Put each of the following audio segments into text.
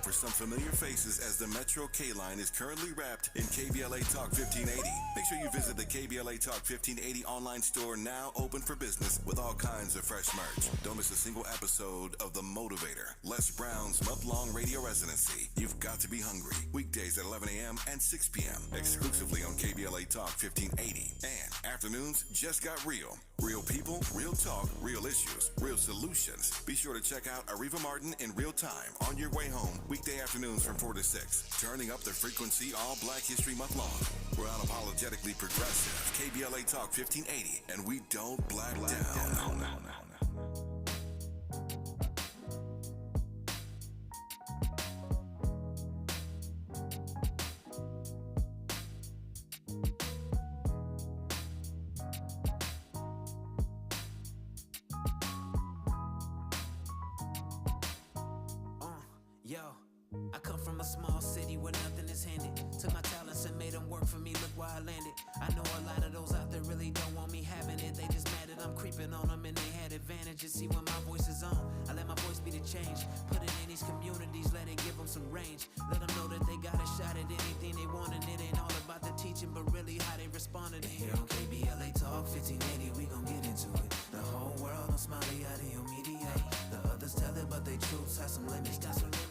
for some familiar faces as the Metro K-Line is currently wrapped in KBLA Talk 1580. Make sure you visit the KBLA Talk 1580 online store, now open for business with all kinds of fresh merch. Don't miss a single episode of The Motivator, Les Brown's month-long radio residency. You've got to be hungry. Weekdays at 11 a.m. and 6 p.m. exclusively on KBLA Talk 1580. And afternoons just got real. Real people, real talk, real issues, real solutions. Be sure to check out Ariva Martin in real time on your way home, weekday afternoons from 4 to 6. Turning up the frequency all Black History Month long. We're unapologetically progressive. KBLA Talk 1580, and we don't black down. Yo, I come from a small city where nothing is handed. Took my talents and made them work for me, look where I landed. I know a lot of those out there really don't want me having it. They just mad that I'm creeping on them and they had advantages. See, when my voice is on, I let my voice be the change. Put it in these communities, let it give them some range. Let them know that they got a shot at anything they want. And it ain't all about the teaching, but really how they responded. And here on KBLA Talk 1580, we gon' get into it. The whole world on Smiley audio media. The others tell it, but they truths have some limits.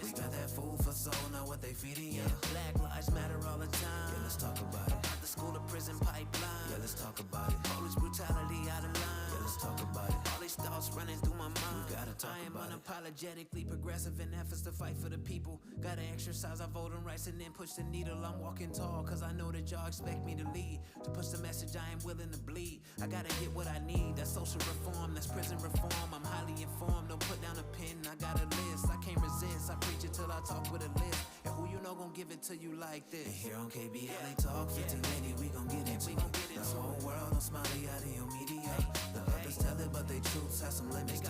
We got that food for soul, now what they feeding you. Black lives matter all the time. Yeah, let's talk about it. The school to prison pipeline. Yeah, let's talk about it. Police brutality out of line. Yeah, let's talk about it. All these thoughts running through my mind. We gotta talk about it. I am unapologetically progressive in efforts to fight for the people. Gotta exercise our voting rights and then push the needle. I'm walking tall, cause I know that y'all expect me to lead. To push the message, I am willing to bleed. I gotta get what I need. That's social reform, that's prison reform. I'm highly informed, don't put down a pen. I got a list, I can't resist. I preach it till I talk with a list. And who you know gon' give it to you like this? And here on KBLA Talk 1580, we gon' get into it. The whole world on Smiley audio media. The others tell it, but they truths have some limits.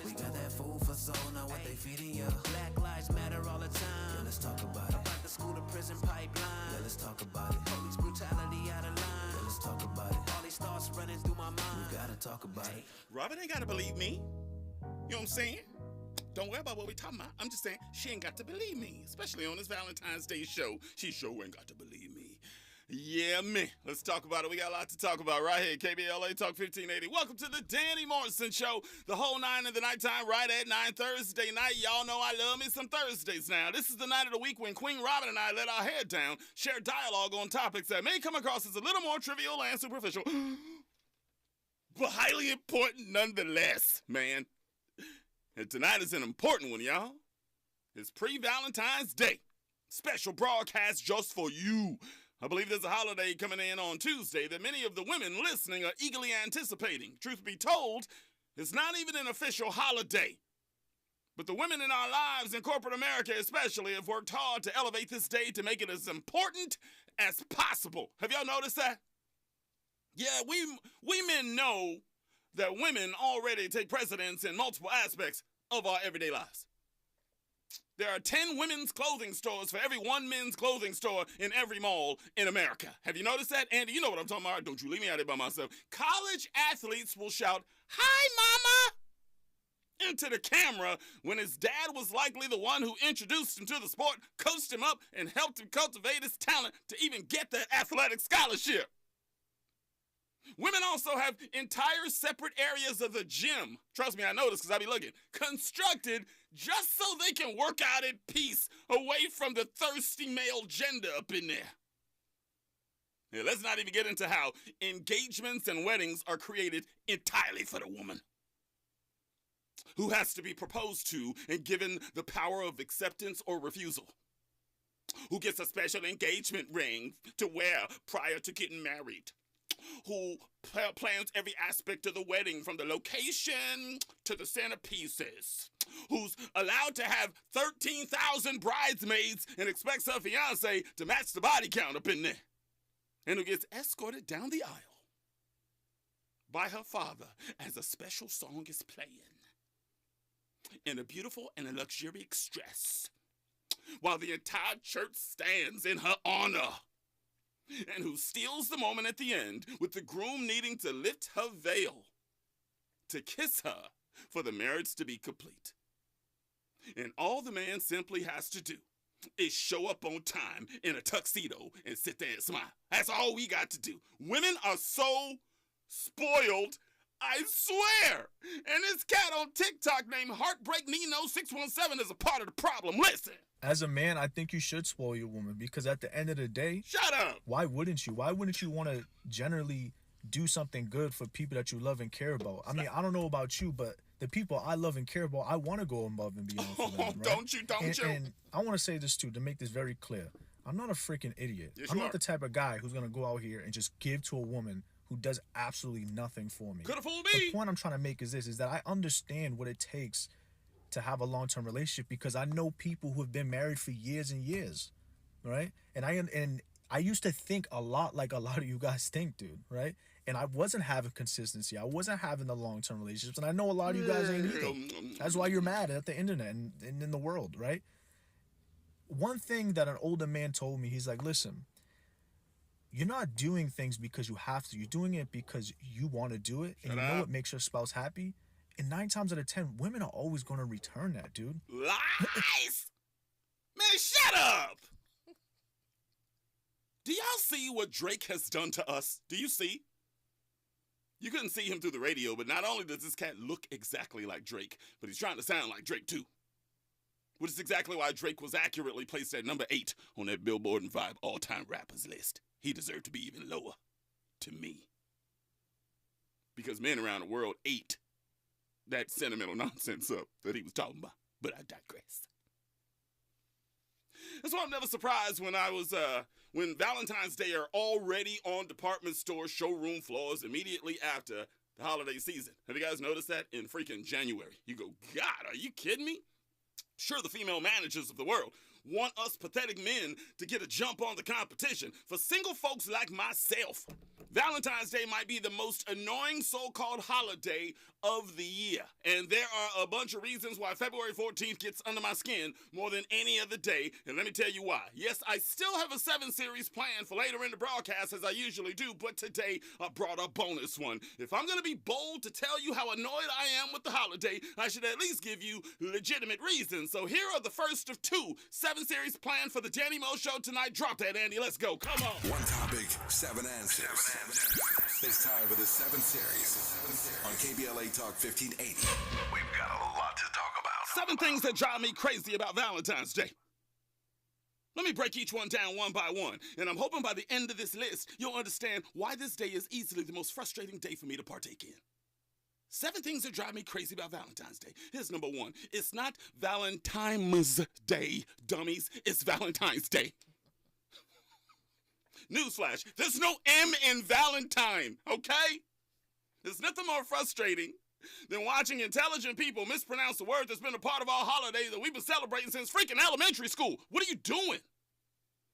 We got that food for soul, now what they feeding you. Black lives matter all the time. Yeah, let's talk about it. About the school to prison pipeline. Yeah, let's talk about it. Police brutality out of line. Yeah, let's talk about it. All these thoughts running through my mind. We gotta talk about it. Robin ain't gotta believe me. You know what I'm saying? Don't worry about what we talking about. I'm just saying she ain't got to believe me, especially on this Valentine's Day show. She sure ain't got to believe me. Yeah, man. Let's talk about it. We got a lot to talk about right here. KBLA Talk 1580. Welcome to the Danny Morrison Show. The whole 9 in the nighttime, right at 9 Thursday night. Y'all know I love me some Thursdays now. This is the night of the week when Queen Robin and I let our hair down, share dialogue on topics that may come across as a little more trivial and superficial, but highly important nonetheless, man. And tonight is an important one, y'all. It's pre-Valentine's Day. Special broadcast just for you. I believe there's a holiday coming in on Tuesday that many of the women listening are eagerly anticipating. Truth be told, it's not even an official holiday. But the women in our lives, in corporate America especially, have worked hard to elevate this day to make it as important as possible. Have y'all noticed that? Yeah, we men know that women already take precedence in multiple aspects of our everyday lives. There are 10 women's clothing stores for every one men's clothing store in every mall in America. Have you noticed that? Andy, you know what I'm talking about. Don't you leave me out here by myself. College athletes will shout, "Hi, mama," into the camera when his dad was likely the one who introduced him to the sport, coached him up, and helped him cultivate his talent to even get that athletic scholarship. Women also have entire separate areas of the gym. Trust me, I know this because I be looking. Constructed just so they can work out at peace away from the thirsty male gender up in there. Yeah, let's not even get into how engagements and weddings are created entirely for the woman, who has to be proposed to and given the power of acceptance or refusal, who gets a special engagement ring to wear prior to getting married, who plans every aspect of the wedding from the location to the centerpieces, who's allowed to have 13,000 bridesmaids and expects her fiance to match the body count up in there, and who gets escorted down the aisle by her father as a special song is playing in a beautiful and a luxurious dress, while the entire church stands in her honor, and who steals the moment at the end with the groom needing to lift her veil to kiss her for the marriage to be complete. And all the man simply has to do is show up on time in a tuxedo and sit there and smile. That's all we got to do. Women are so spoiled, I swear. And this cat on TikTok named Heartbreak Nino 617 is a part of the problem. Listen. As a man, I think you should spoil your woman, because at the end of the day, shut up. Why wouldn't you? Why wouldn't you want to generally do something good for people that you love and care about? I mean, I don't know about you, but the people I love and care about, I want to go above and beyond for them, right? Don't you? And I want to say this too, to make this very clear. I'm not a freaking idiot. Yes, I'm not the type of guy who's going to go out here and just give to a woman who does absolutely nothing for me. Could have fooled me. The point I'm trying to make is this, is that I understand what it takes to have a long-term relationship, because I know people who have been married for years and years, right? And I used to think a lot like a lot of you guys think, dude, right? And I wasn't having consistency. I wasn't having the long-term relationships, and I know a lot of you guys ain't either. That's why you're mad at the internet and in the world, right? One thing that an older man told me, he's like, listen, you're not doing things because you have to. You're doing it because you want to do it, and you know what makes your spouse happy. And 9 times out of 10, women are always going to return that, dude. Lies! Man, shut up! Do y'all see what Drake has done to us? Do you see? You couldn't see him through the radio, but not only does this cat look exactly like Drake, but he's trying to sound like Drake too. Which is exactly why Drake was accurately placed at number 8 on that Billboard and Vibe all-time rappers list. He deserved to be even lower, to me. Because men around the world ate that sentimental nonsense up that he was talking about. But I digress. That's why I'm never surprised when Valentine's Day are already on department store showroom floors immediately after the holiday season. Have you guys noticed that in freaking January? You go, God, are you kidding me? Sure, the female managers of the world want us pathetic men to get a jump on the competition. For single folks like myself, Valentine's Day might be the most annoying so-called holiday of the year. And there are a bunch of reasons why February 14th gets under my skin more than any other day. And let me tell you why. Yes, I still have a 7 series planned for later in the broadcast, as I usually do, but today I brought a bonus one. If I'm going to be bold to tell you how annoyed I am with the holiday, I should at least give you legitimate reasons. So here are the first of 2 7 series planned for the Danny Mo Show tonight. Drop that, Andy. Let's go. Come on. One topic, 7 answers. It's time for the 7 series on KBLA Talk 1580. We've got a lot to talk about. 7 things that drive me crazy about Valentine's Day. Let me break each one down one by one, and I'm hoping by the end of this list, you'll understand why this day is easily the most frustrating day for me to partake in. 7 things that drive me crazy about Valentine's Day. Here's number 1. It's not Valentine's Day, dummies. It's Valentine's Day. Newsflash, there's no M in Valentine, okay? There's nothing more frustrating than watching intelligent people mispronounce the word that's been a part of our holiday that we've been celebrating since freaking elementary school. What are you doing?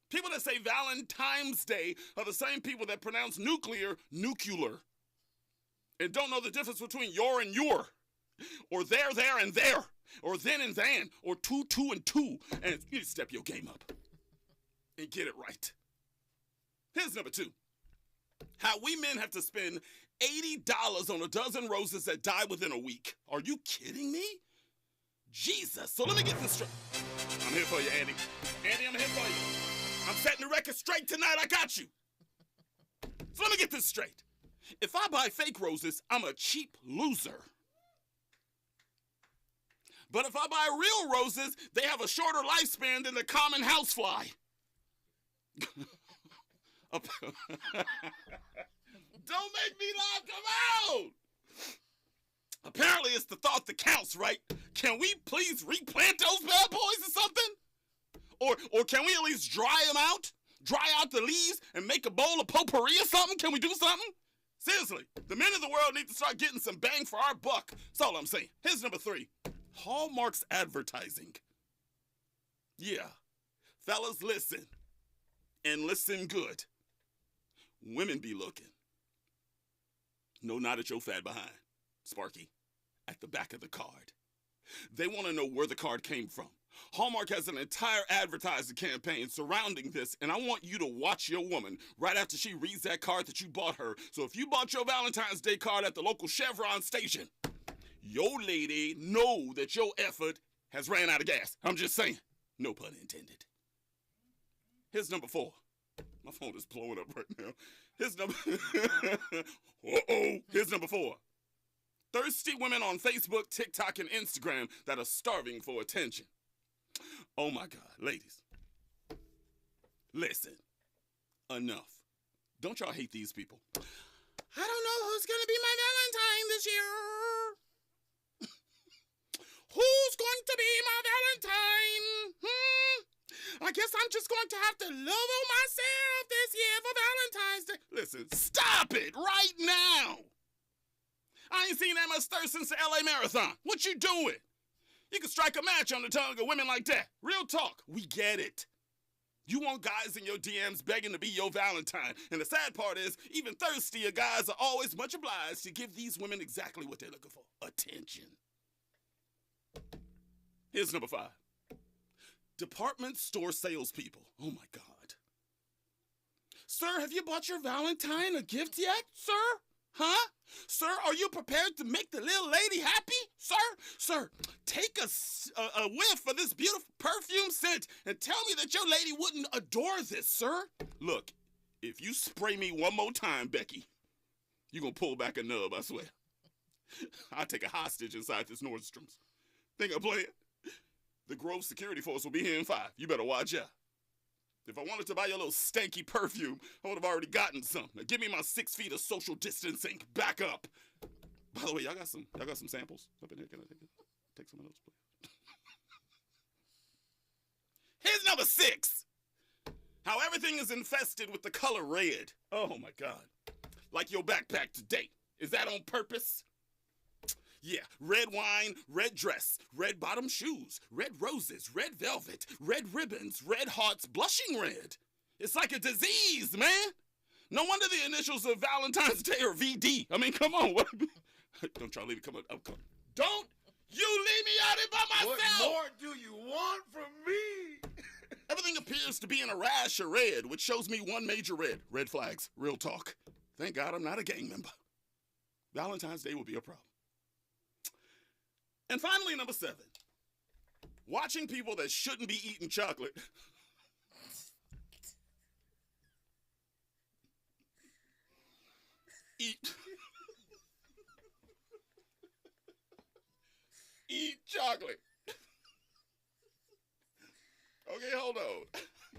People that say Valentine's Day are the same people that pronounce nuclear, and don't know the difference between your and your, or there and there, or then and than, or two and two, and you need to step your game up and get it right. Here's number 2. How we men have to spend $80 on a dozen roses that die within a week. Are you kidding me? Jesus. So let me get this straight. I'm here for you, Andy. Andy, I'm here for you. I'm setting the record straight tonight. I got you. So let me get this straight. If I buy fake roses, I'm a cheap loser. But if I buy real roses, they have a shorter lifespan than the common housefly. Don't make me laugh, come on! Apparently it's the thought that counts, right? Can we please replant those bad boys or something? Or can we at least dry them out? Dry out the leaves and make a bowl of potpourri or something? Can we do something? Seriously, the men of the world need to start getting some bang for our buck. That's all I'm saying. Here's number 3. Hallmark's advertising. Yeah, fellas, listen. And listen good. Women be looking. No, not at your fat behind, Sparky. At the back of the card. They want to know where the card came from. Hallmark has an entire advertising campaign surrounding this, and I want you to watch your woman right after she reads that card that you bought her. So if you bought your Valentine's Day card at the local Chevron station, your lady know that your effort has ran out of gas. I'm just saying. No pun intended. Here's number 4. My phone is blowing up right now. Here's number... Uh-oh. Here's number 4. Thirsty women on Facebook, TikTok, and Instagram that are starving for attention. Oh my God, ladies. Listen. Enough. Don't y'all hate these people? I don't know who's gonna be my Valentine this year. Who's going to be my Valentine? I guess I'm just going to have to love on myself this year for Valentine's Day. Listen, stop it right now. I ain't seen that much thirst since the LA Marathon. What you doing? You can strike a match on the tongue of women like that. Real talk. We get it. You want guys in your DMs begging to be your Valentine. And the sad part is, even thirstier guys are always much obliged to give these women exactly what they're looking for. Attention. Here's number 5. Department store salespeople. Oh my God. Sir, have you bought your Valentine a gift yet, sir? Huh? Sir, are you prepared to make the little lady happy? Sir, take a whiff of this beautiful perfume scent and tell me that your lady wouldn't adore this, sir. Look, if you spray me one more time, Becky, you're going to pull back a nub, I swear. I'll take a hostage inside this Nordstrom's. Think I'm playing? The Grove Security Force will be here in 5. You better watch out. If I wanted to buy your little stanky perfume, I would have already gotten some. Now give me my 6 feet of social distancing. Back up. By the way, y'all got some samples up in here? Can I take some of those, please? Here's number 6. How everything is infested with the color red. Oh my God. Like your backpack today. Is that on purpose? Yeah, red wine, red dress, red bottom shoes, red roses, red velvet, red ribbons, red hearts, blushing red. It's like a disease, man. No wonder the initials of Valentine's Day are VD. I mean, come on. Don't try to leave it. Come on. Don't you leave me out here by myself. What more do you want from me? Everything appears to be in a rash of red, which shows me one major red. Red flags. Real talk. Thank God I'm not a gang member. Valentine's Day will be a problem. And finally, number 7, watching people that shouldn't be eating chocolate. Eat chocolate. Okay, hold on.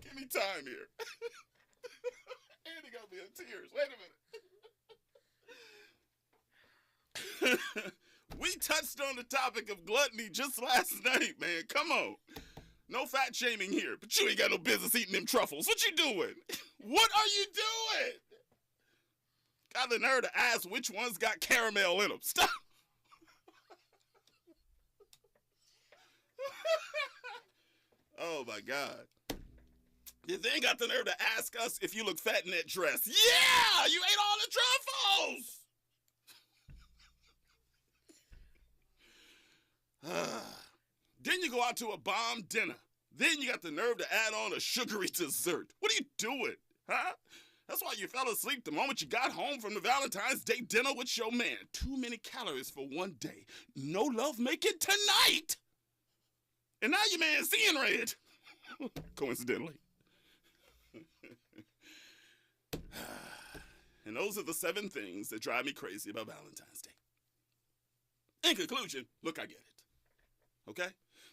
Give me time here. Andy got me in tears. Wait a minute. We touched on the topic of gluttony just last night, man. Come on. No fat shaming here, but you ain't got no business eating them truffles. What you doing? What are you doing? Got the nerve to ask which ones got caramel in them. Stop. Oh, my God. You then got the nerve to ask us if you look fat in that dress. Yeah, you ate all the truffles. Then you go out to a bomb dinner. Then you got the nerve to add on a sugary dessert. What are you doing, huh? That's why you fell asleep the moment you got home from the Valentine's Day dinner with your man. Too many calories for one day. No love making tonight. And now your man's seeing red. Coincidentally. And those are the 7 things that drive me crazy about Valentine's Day. In conclusion, look, I get it. Okay?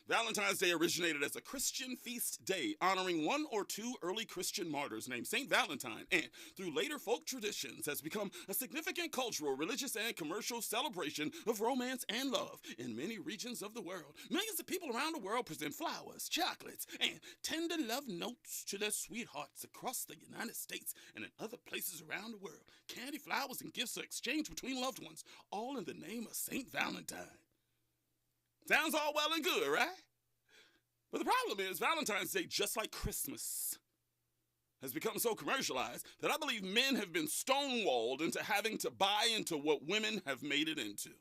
Valentine's Day originated as a Christian feast day honoring one or two early Christian martyrs named Saint Valentine, and through later folk traditions has become a significant cultural, religious, and commercial celebration of romance and love in many regions of the world. Millions of people around the world present flowers, chocolates, and tender love notes to their sweethearts across the United States and in other places around the world. Candy, flowers, and gifts are exchanged between loved ones, all in the name of Saint Valentine. Sounds all well and good, right? But the problem is Valentine's Day, just like Christmas, has become so commercialized that I believe men have been stonewalled into having to buy into what women have made it into.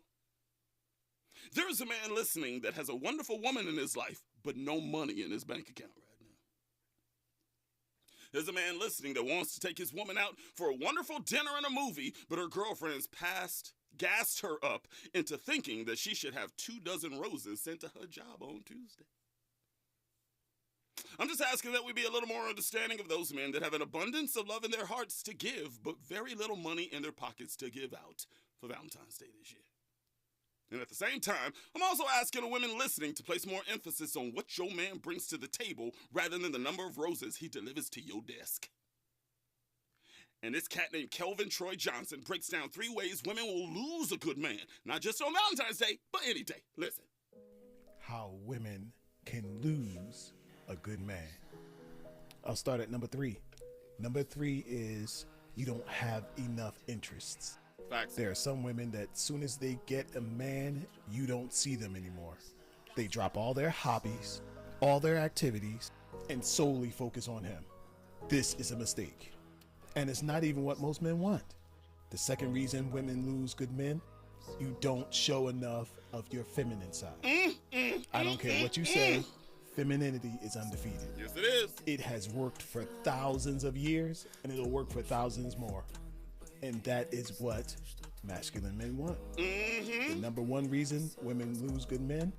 There is a man listening that has a wonderful woman in his life, but no money in his bank account right now. There's a man listening that wants to take his woman out for a wonderful dinner and a movie, but her girlfriend's gassed her up into thinking that she should have 24 roses sent to her job on Tuesday. I'm just asking that we be a little more understanding of those men that have an abundance of love in their hearts to give, but very little money in their pockets to give out for Valentine's Day this year. And at the same time, I'm also asking the women listening to place more emphasis on what your man brings to the table rather than the number of roses he delivers to your desk. And this cat named Kelvin Troy Johnson breaks down 3 ways women will lose a good man, not just on Valentine's Day, but any day. Listen. How women can lose a good man. I'll start at number 3. Number 3 is you don't have enough interests. Facts. There are some women that as soon as they get a man, you don't see them anymore. They drop all their hobbies, all their activities, and solely focus on him. This is a mistake. And it's not even what most men want. The second reason women lose good men, you don't show enough of your feminine side. I don't care what you say, femininity is undefeated. Yes, it is. It has worked for thousands of years, and it'll work for thousands more. And that is what masculine men want. The number 1 reason women lose good men,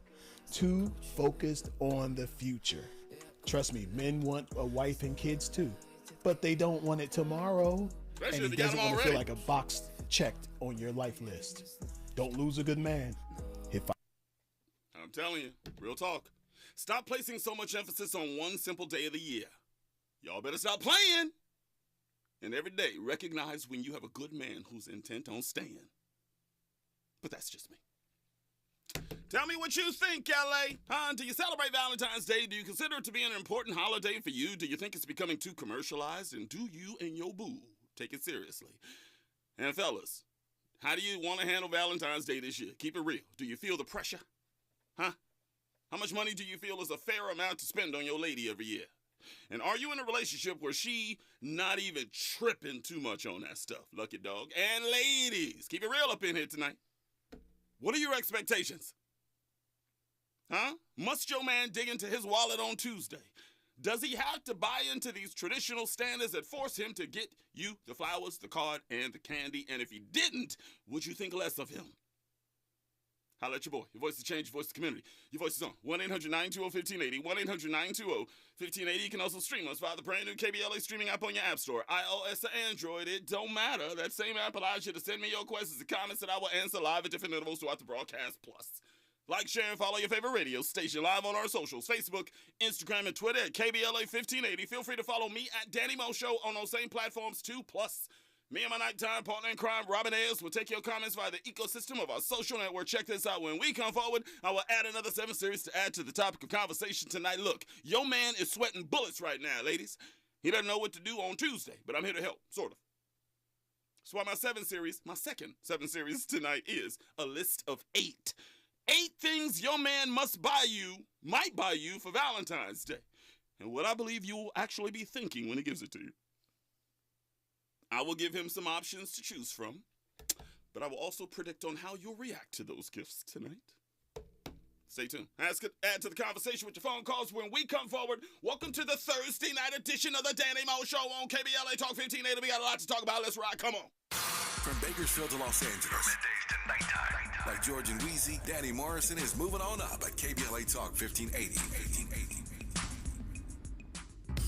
too focused on the future. Trust me, men want a wife and kids too, but they don't want it tomorrow. Especially and if he you got doesn't them want to already. feel like a box checked on your life list. Don't lose a good man. I'm telling you, real talk. Stop placing so much emphasis on one simple day of the year. Y'all better stop playing. And every day, recognize when you have a good man who's intent on staying. But that's just me. Tell me what you think, LA. Huh? Do you celebrate Valentine's Day? Do you consider it to be an important holiday for you? Do you think it's becoming too commercialized? And do you and your boo take it seriously? And fellas, how do you want to handle Valentine's Day this year? Keep it real. Do you feel the pressure? Huh? How much money do you feel is a fair amount to spend on your lady every year? And are you in a relationship where she not even tripping too much on that stuff? Lucky dog. And ladies, keep it real up in here tonight. What are your expectations? Huh? Must your man dig into his wallet on Tuesday? Does he have to buy into these traditional standards that force him to get you the flowers, the card, and the candy? And if he didn't, would you think less of him? Holla at your boy. Your voice to change, your voice to community. Your voice is on 1-800-920-1580, 1-800-920-1580. You can also stream us via the brand new KBLA streaming app on your app store, iOS or Android. It don't matter. That same app allows you to send me your questions and comments that I will answer live at different intervals throughout the broadcast. Plus, like, share, and follow your favorite radio station live on our socials, Facebook, Instagram, and Twitter at KBLA 1580. Feel free to follow me at Danny Mo Show on those same platforms too. Plus, me and my nighttime partner in crime, Robin Ayers, will take your comments via the ecosystem of our social network. Check this out. When we come forward, I will add another 7 series to add to the topic of conversation tonight. Look, your man is sweating bullets right now, ladies. He doesn't know what to do on Tuesday, but I'm here to help, sort of. That's why my second 7 series tonight is a list of 8. 8 things your man might buy you for Valentine's Day. And what I believe you will actually be thinking when he gives it to you. I will give him some options to choose from, but I will also predict on how you'll react to those gifts tonight. Stay tuned. Add to the conversation with your phone calls when we come forward. Welcome to the Thursday night edition of the Danny Mo Show on KBLA Talk 1580. We got a lot to talk about. Let's ride. Come on. From Bakersfield to Los Angeles. From middays to nighttime. Like George and Wheezy, Danny Morrison is moving on up at KBLA Talk 1580.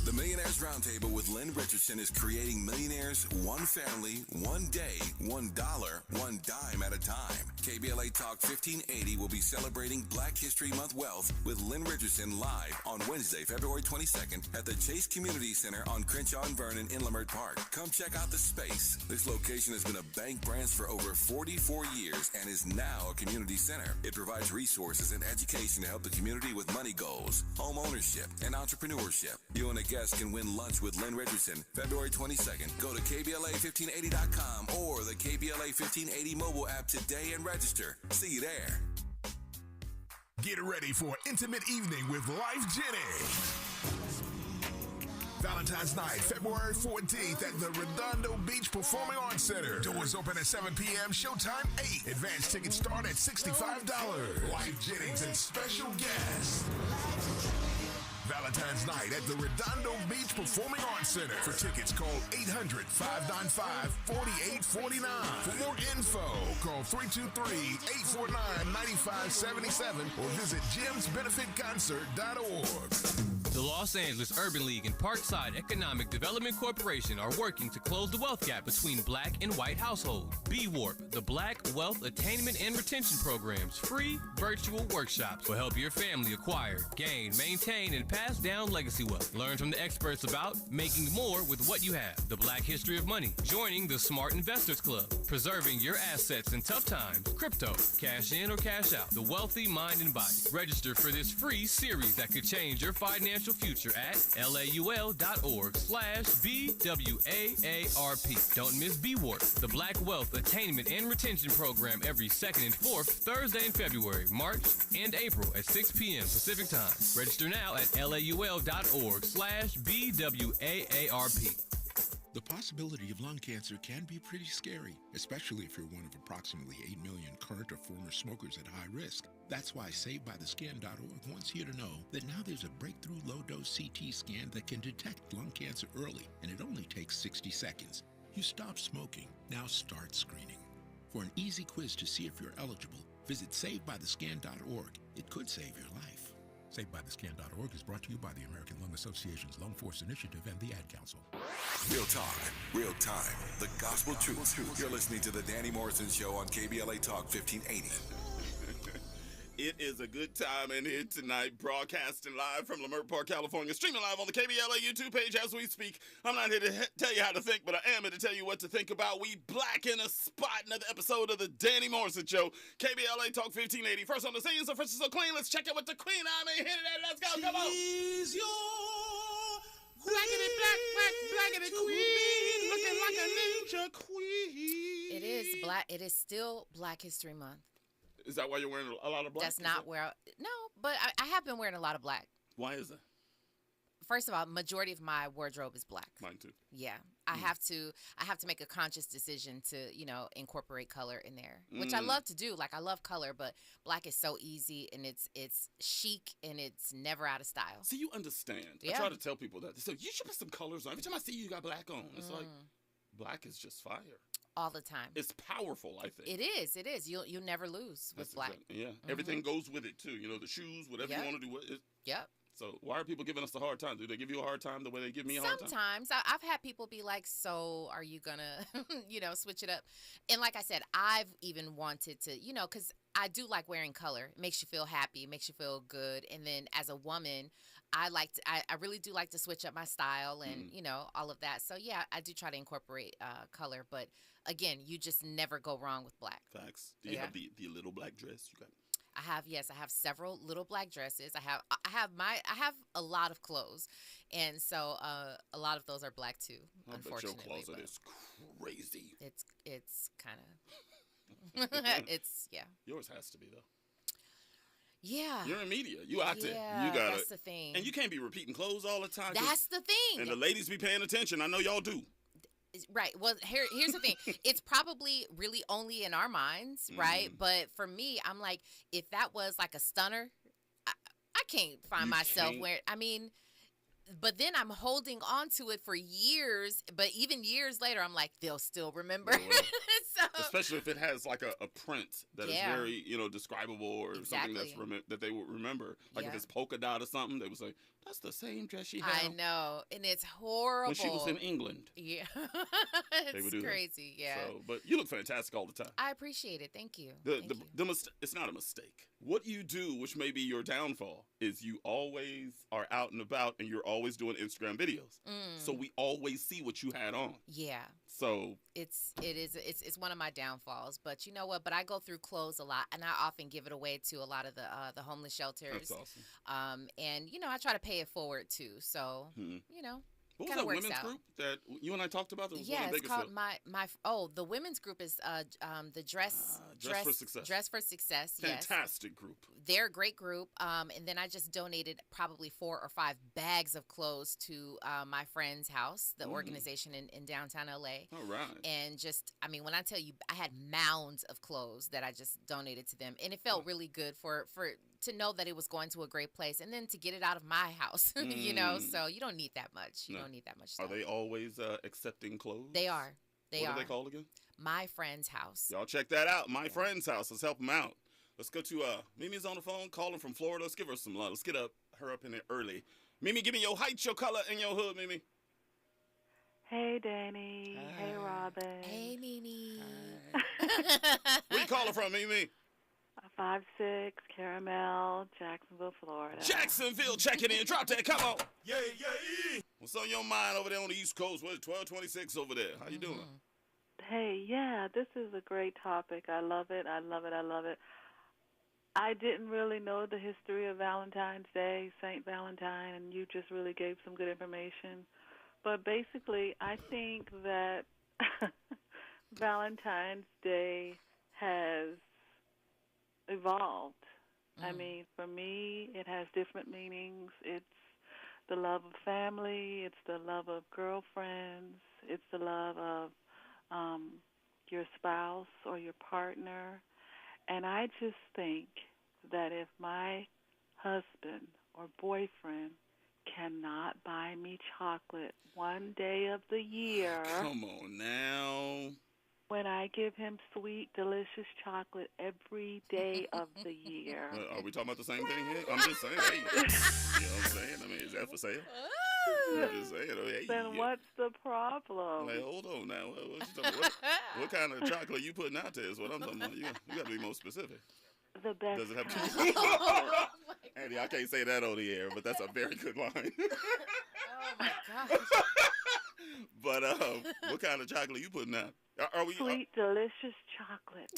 The Millionaires Roundtable with Lynn Richardson is creating millionaires one family, one day, $1, $1 at a time. KBLA Talk 1580 will be celebrating Black History Month Wealth with Lynn Richardson live on Wednesday, February 22nd at the Chase Community Center on Crenshaw and Vernon in Leimert Park. Come check out the space. This location has been a bank branch for over 44 years and is now a community center. It provides resources and education to help the community with money goals, home ownership, and entrepreneurship. You and a guest can win lunch with Lynn Richardson February 22nd. Go to KBLA1580.com or the KBLA 1580 mobile app today and register. See you there. Get ready for an intimate evening with Life Jennings. Valentine's night, February 14th at the Redondo Beach Performing Arts Center. Doors open at 7 p.m., showtime 8. Advanced tickets start at $65. Life Jennings and special guests. Valentine's night at the Redondo Beach Performing Arts Center. For tickets, call 800-595-4849. For more info, call 323-849-9577 or visit jimsbenefitconcert.org. The Los Angeles Urban League and Parkside Economic Development Corporation are working to close the wealth gap between black and white households. B-Warp, the Black Wealth Attainment and Retention Program's free virtual workshops will help your family acquire, gain, maintain, and pass down legacy wealth. Learn from the experts about making more with what you have, the Black History of Money, joining the Smart Investors Club, preserving your assets in tough times, crypto, cash in or cash out, the wealthy mind and body. Register for this free series that could change your financial future at laul.org/BWAARP. Don't miss B-Warp, the Black Wealth Attainment and Retention Program, every second and fourth Thursday in February, March, and April at 6 p.m. Pacific Time. Register now at laul.org/BWAARP. The possibility of lung cancer can be pretty scary, especially if you're one of approximately 8 million current or former smokers at high risk. That's why SaveByTheScan.org wants you to know that now there's a breakthrough low-dose CT scan that can detect lung cancer early, and it only takes 60 seconds. You stop smoking, now start screening. For an easy quiz to see if you're eligible, visit SaveByTheScan.org. It could save your life. SaveByTheScan.org is brought to you by the American Lung Association's Lung Force Initiative and the Ad Council. Real talk, real time, the gospel truth. You're listening to the Danny Morrison Show on KBLA Talk 1580. It is a good time in here tonight, broadcasting live from Leimert Park, California, streaming live on the KBLA YouTube page as we speak. I'm not here to tell you how to think, but I am here to tell you what to think about. We black in a spot, another episode of the Danny Morrison Show, KBLA Talk 1580. First on the scene, so fresh and so clean. Let's check it with the queen. I mean, hit it, let's go, come on. She's your Blackity blackity queen, looking like a ninja queen. It is black. It is still Black History Month. Is that why you're wearing a lot of black? That's not where. No, but I have been wearing a lot of black. Why is that? First of all, majority of my wardrobe is black. Mine too. Yeah, I have to make a conscious decision to incorporate color in there, which I love to do. Like, I love color, but black is so easy and it's chic and it's never out of style. See, you understand. Yeah. I try to tell people that. So you should put some colors on. Every time I see you got black on, it's like black is just fire. All the time. It's powerful, I think. It is. It is. You'll never lose with black. Exactly, yeah. Everything goes with it too. You know, the shoes, whatever you want to do. Yep. So why are people giving us a hard time? Do they give you a hard time the way they give me a hard time? Sometimes. I've had people be like, so are you going to, switch it up? And like I said, I've even wanted to, because I do like wearing color. It makes you feel happy. It makes you feel good. And then as a woman, I really do like to switch up my style and, all of that. So, yeah, I do try to incorporate color. But, again, you just never go wrong with black. Facts. Do you have the little black dress? You got I have several little black dresses. I have a lot of clothes, and so a lot of those are black too. Unfortunately, bet your closet is crazy. It's kind of it's yeah. Yours has to be though. Yeah. You're in media. You out there. Yeah, You got that's the thing. And you can't be repeating clothes all the time. That's the thing. And the ladies be paying attention. I know y'all do. Right. Well, here's the thing. It's probably really only in our minds, right? But for me, I'm like, if that was like a stunner, I can't find myself wearing. I mean, but then I'm holding on to it for years. But even years later, I'm like, they'll still remember. So, especially if it has like a print that is very, describable or something that's that they would remember. Like if it's polka dot or something, they would say, that's the same dress she had. I know, and it's horrible. When she was in England. Yeah. They would do crazy, that. yeah. So, but you look fantastic all the time. I appreciate it. Thank you. It's not a mistake. What you do, which may be your downfall, is you always are out and about and you're always doing Instagram videos. So we always see what you had on. Yeah. So it's one of my downfalls, but you know what? But I go through clothes a lot, and I often give it away to a lot of the homeless shelters. That's awesome. And I try to pay it forward too. So what was that women's group that you and I talked about? That was one in it's called Bakersfield? the women's group is the Dress for Success. Dress for Success. Fantastic group. They're a great group. And then I just donated probably 4 or 5 bags of clothes to my friend's house, the organization in downtown LA. All right. And just, when I tell you, I had mounds of clothes that I just donated to them, and it felt really good for to know that it was going to a great place, and then to get it out of my house, so you don't need that much. You don't need that much stuff. Are they always accepting clothes? They are. What are they called again? My Friend's House. Y'all check that out. My Friend's House. Let's help them out. Let's go to Mimi's on the phone, calling from Florida. Let's give her some love. Let's get her up in there early. Mimi, give me your height, your color, and your hood, Mimi. Hey, Danny. Hey, Robin. Hey, Mimi. Where you calling from, Mimi? 5'6", Caramel, Jacksonville, Florida. Jacksonville, check it in. Drop that. Come on. Yeah. What's on your mind over there on the East Coast? What is 1226 over there? How you doing? Hey, yeah, this is a great topic. I love it. I didn't really know the history of Valentine's Day, St. Valentine, and you just really gave some good information. But basically, I think that Valentine's Day has evolved. I mean, for me, it has different meanings. It's the love of family. It's the love of girlfriends. It's the love of your spouse or your partner. And I just think that if my husband or boyfriend cannot buy me chocolate one day of the year. Come on now. When I give him sweet, delicious chocolate every day of the year. Are we talking about the same thing here? I'm just saying. Hey, you know what I'm saying? I mean, is that for sale? I'm just saying. Hey, then what's the problem? Like, hold on now. What you talking about? What kind of chocolate you putting out there is what I'm talking about. You got to be more specific. The best. Does it have chocolate? Andy, I can't say that on the air, but that's a very good line. Oh, my gosh. But what kind of chocolate you putting out? Are we sweet, delicious chocolate.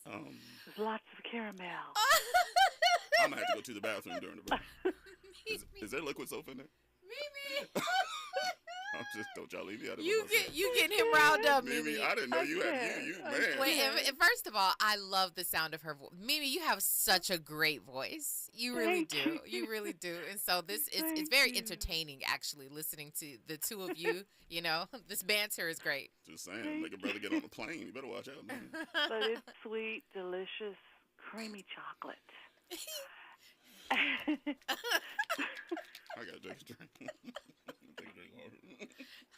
There's lots of caramel. I'm gonna have to go to the bathroom during the break. Is there liquid soap in there? Mimi. I'm just don't y'all leave me out of You getting him riled up, Mimi. I didn't know you had you man. Wait, and first of all, I love the sound of her voice. Mimi, you have such a great voice. You really do. You really do. And so it's very entertaining actually listening to the two of you. You know, this banter is great. Just saying, make a brother get on the plane. You better watch out, man. But it's sweet, delicious, creamy chocolate. I gotta take a drink.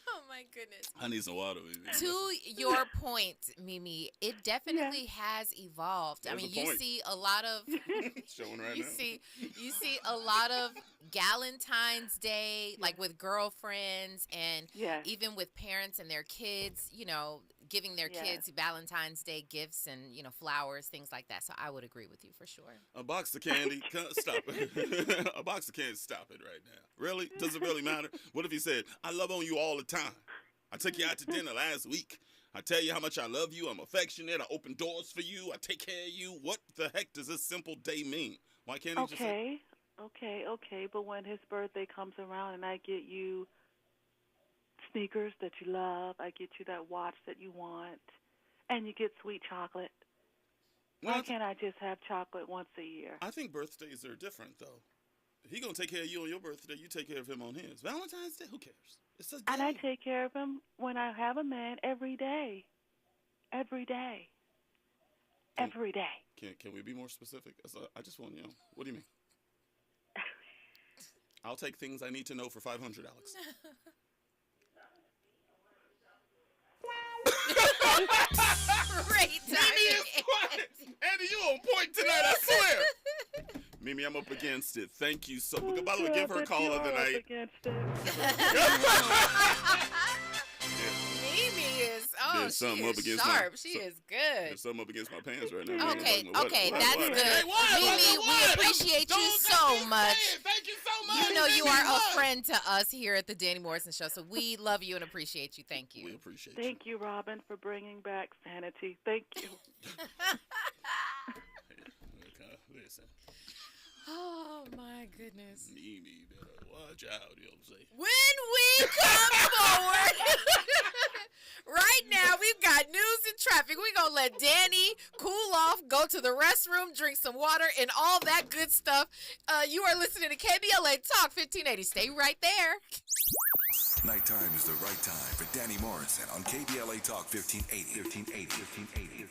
Oh my goodness. I need some water, Mimi. To your point, Mimi, it definitely has evolved. There's I mean, a point. you see a lot of Showing right you now. see a lot of Galentine's Day, like with girlfriends and even with parents and their kids, you know, giving their kids Valentine's Day gifts and, you know, flowers, things like that. So I would agree with you for sure. A box of candy, stop it. A box of candy, stop it right now. Really? Does it really matter? What if he said, I love on you all the time. I took you out to dinner last week. I tell you how much I love you. I'm affectionate. I open doors for you. I take care of you. What the heck does this simple day mean? Why can't he just say... Okay. But when his birthday comes around and I get you sneakers that you love, I get you that watch that you want, and you get sweet chocolate. Why can't I just have chocolate once a year? I think birthdays are different, though. If he gonna take care of you on your birthday, you take care of him on his. Valentine's Day, who cares? It's a day. And I take care of him when I have a man every day. Every day. Every day. Can we be more specific? I just want to know. What do you mean? I'll take things I need to know for $500, Alex. Great timing. Andy, you on point tonight, I swear. Mimi, I'm up against it. Thank you so much. By the way, give her a call of the night. Mimi is, she is sharp. She is good. There's something up against my pants right now. Okay, that's good. Hey, Mimi, we appreciate you so much. Thank you so much. You know you are a friend to us here at the Danny Morrison Show, so we love you and appreciate you. Thank you. We appreciate you. Thank you, Robin, for bringing back sanity. Thank you. Listen. Oh, my goodness. Mimi, better watch out, you know what I'm saying? When we come forward, right now we've got news and traffic. We're going to let Danny cool off, go to the restroom, drink some water, and all that good stuff. You are listening to KBLA Talk 1580. Stay right there. Nighttime is the right time for Danny Morrison on KBLA Talk 1580.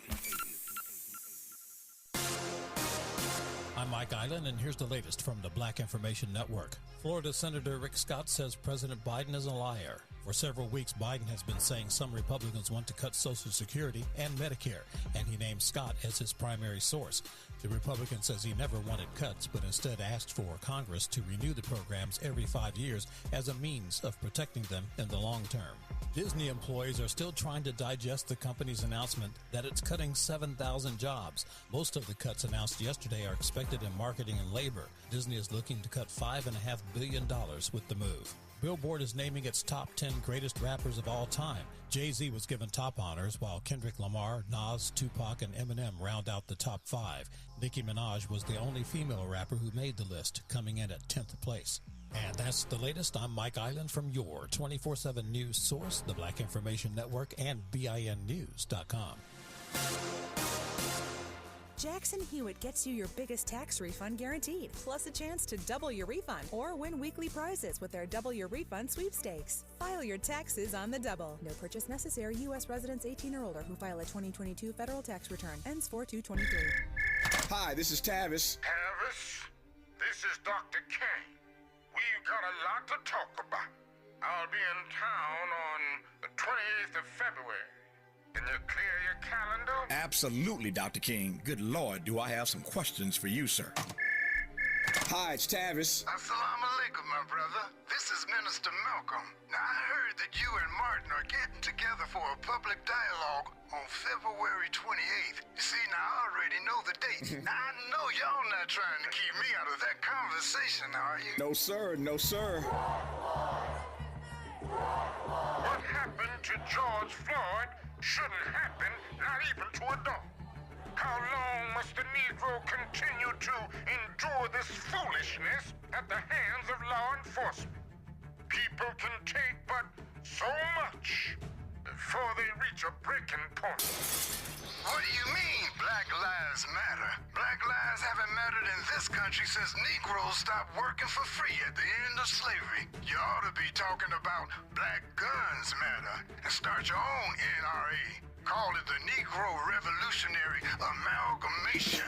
I'm Mike Island, and here's the latest from the Black Information Network. Florida Senator Rick Scott says President Biden is a liar. For several weeks, Biden has been saying some Republicans want to cut Social Security and Medicare, and he named Scott as his primary source. The Republican says he never wanted cuts, but instead asked for Congress to renew the programs every 5 years as a means of protecting them in the long term. Disney employees are still trying to digest the company's announcement that it's cutting 7,000 jobs. Most of the cuts announced yesterday are expected in marketing and labor. Disney is looking to cut $5.5 billion with the move. Billboard is naming its top 10 greatest rappers of all time. Jay-Z was given top honors, while Kendrick Lamar, Nas, Tupac, and Eminem round out the top 5. Nicki Minaj was the only female rapper who made the list, coming in at 10th place. And that's the latest. I'm Mike Island from your 24/7 news source, the Black Information Network, and BINnews.com. Jackson Hewitt gets you your biggest tax refund guaranteed, plus a chance to double your refund or win weekly prizes with their Double Your Refund sweepstakes. File your taxes on the double. No purchase necessary. U.S. residents 18 or older who file a 2022 federal tax return. Ends 4/2/23. Hi, this is Tavis. Tavis, this is Dr. K. We've got a lot to talk about. I'll be in town on the 28th of February. Can you clear your calendar? Absolutely, Dr. King. Good Lord, do I have some questions for you, sir. Hi, it's Tavis. Assalamu alaikum, my brother. This is Minister Malcolm. Now, I heard that you and Martin are getting together for a public dialogue on February 28th. You see, now I already know the date. Now, I know y'all not trying to keep me out of that conversation, are you? No, sir. No, sir. What happened to George Floyd shouldn't happen, not even to a dog. How long must the Negro continue to endure this foolishness at the hands of law enforcement? People can take but so much before they reach a breaking point. What do you mean, Black Lives Matter? Black lives haven't mattered in this country since Negroes stopped working for free at the end of slavery. You ought to be talking about Black Guns Matter and start your own NRA. Call it the Negro Revolutionary Amalgamation.